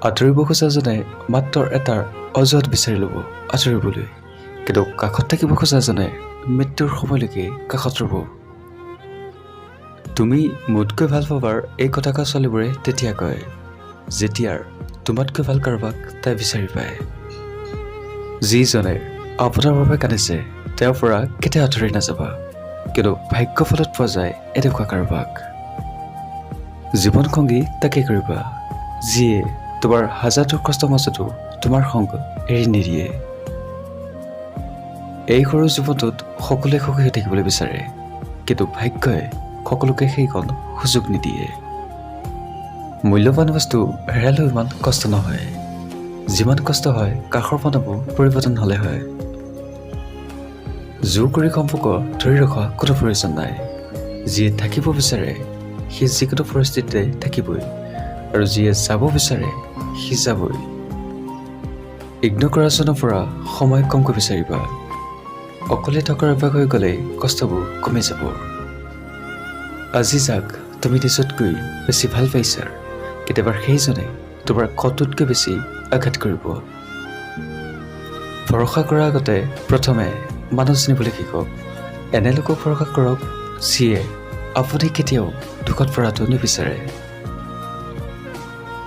আঁতৰিব খোজাজনে মাত্ৰ এটাৰ অজুহাত বিচাৰি ল'ব আঁতৰিবলৈ, কিন্তু কাষত থাকিব খোজাজনে মৃত্যুৰ সময়লৈকে কাষত ৰ'ব। তুমি মোতকৈ ভাল পাবাৰ এই কথা কোৱা ছোৱালীবোৰে তেতিয়া কয় যেতিয়াৰ তোমাতকৈ ভাল কাৰোবাক তাই বিচাৰি পায়। যিজনে আপোনাৰ বাবে কান্দিছে তেওঁৰ পৰা কেতিয়া আঁতৰি নাযাবা, কিন্তু ভাগ্য ফলত পোৱা যায় এনেকুৱা কাৰোবাক। জীৱনসংগী তাকে কৰিবা যিয়ে তোমাৰ হাজাৰটো কষ্টৰ মাজতো তোমাৰ সংগ এৰি নিদিয়ে। এই সৰু জীৱনটোত সকলোৱে সুখী হৈ থাকিবলৈ বিচাৰে, কিন্তু ভাগ্যই সকলোকে সেইকণ সুযোগ নিদিয়ে। মূল্যৱান বস্তু হেৰালেও ইমান কষ্ট নহয়, যিমান কষ্ট হয় কাষৰ মানুহবোৰ পৰিৱৰ্তন হ'লে হয়। জোৰ কৰি সম্পৰ্ক ধৰি ৰখা কোনো প্ৰয়োজন নাই। যিয়ে থাকিব বিচাৰে সি যিকোনো পৰিস্থিতিতে থাকিবই, আৰু যিয়ে যাব বিচাৰে সি যাবই। ইগনোৰ কৰাজনৰ পৰা সময় কমকৈ বিচাৰিবা। অকলে থকাৰ অভ্যাস হৈ গ'লে কষ্টবোৰ কমি যাব। আজি যাক তুমি নিজতকৈ বেছি ভাল পাইছা, কেতিয়াবা সেইজনে তোমাৰ ক্ষততকৈ বেছি আঘাত কৰিব। ভৰসা কৰাৰ আগতে প্ৰথমে মানুহ চিনিবলৈ শিকক। এনে লোকক ভৰসা কৰক যিয়ে আপুনি কেতিয়াও দুখত পৰাটো নিবিচাৰে।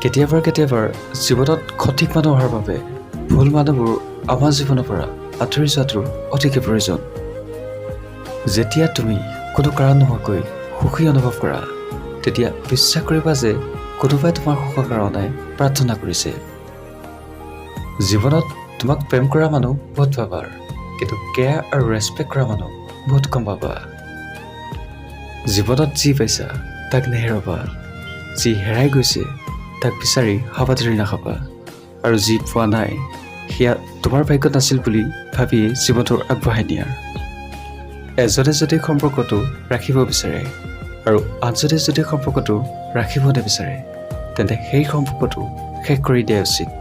কেতিয়াবা জীৱনত সঠিক মানুহ অহাৰ বাবে ভুল মানুহবোৰ আমাৰ জীৱনৰ পৰা আঁতৰি যোৱাটো অতিকে প্ৰয়োজন। যেতিয়া তুমি কোনো কাৰণ নোহোৱাকৈ সুখী অনুভৱ কৰা, তেতিয়া বিশ্বাস কৰিবা যে কোনোবাই তোমাৰ সুখৰ কাৰণে প্ৰাৰ্থনা কৰিছে। জীৱনত তোমাক প্ৰেম কৰা মানুহ বহুত পাবা, কিন্তু কেয়াৰ আৰু ৰেচপেক্ট কৰা মানুহ বহুত কম পাবা। জীৱনত যি পাইছা তাক নেহেৰাবা, যি হেৰাই গৈছে তাক বিচাৰি হাবাথুৰি নাখাবা, আৰু যি পোৱা নাই সেয়া তোমাৰ ভাগ্যত নাছিল বুলি ভাবিয়ে জীৱনটো আগবঢ়াই নিয়াৰ। এজনে যদি সম্পৰ্কটো ৰাখিব বিচাৰে আৰু আনজনে যদি সম্পৰ্কটো ৰাখিব নিবিচাৰে, তেন্তে সেই সম্পৰ্কটো শেষ কৰি দিয়া উচিত।